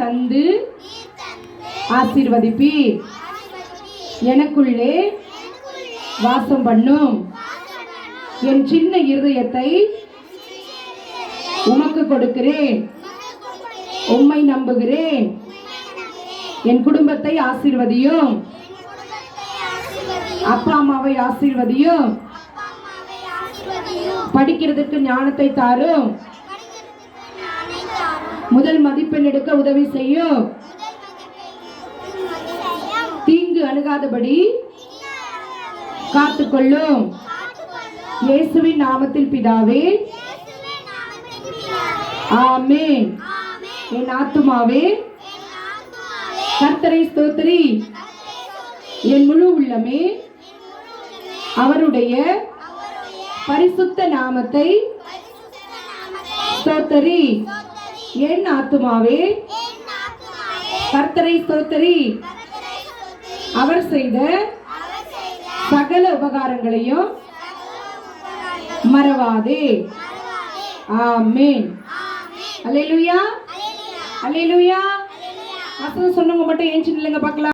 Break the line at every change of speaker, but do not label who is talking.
தந்து ஆசீர்வதிப்பீர். எனக்குள்ளே வாசம் பண்ணும் என் சின்ன இருதயத்தை உமக்கு கொடுக்கிறேன். உம்மை நம்புகிறேன். என் குடும்பத்தை ஆசீர்வதியும். அப்பா அம்மாவை ஆசீர்வதியும். படிக்கிறதுக்கு ஞானத்தை தாரும். முதல் மதிப்பெண் எடுக்க உதவி செய்யும். தீங்கு அணுகாதபடி காத்துக்கொள்ளும். இயேசுவின் நாமத்தில் பிதாவே, ஆமென். என் ஆத்துமாவே கர்த்தரை ஸ்தோத்திரி. என் முழு உள்ளமே அவருடைய பரிசுத்த நாமத்தை ஸ்தோத்திரி. என் ஆத்துமாவே கர்த்தரை ஸ்தோத்திரி. அவர் செய்த சகல உபகாரங்களையும் மறவாதே. ஆமென். அல்லேலூயா, அல்லேலூயா. வசனம் சொன்னவங்க மட்டும் ஏஞ்சி நில்லுங்க பார்க்கலாம்.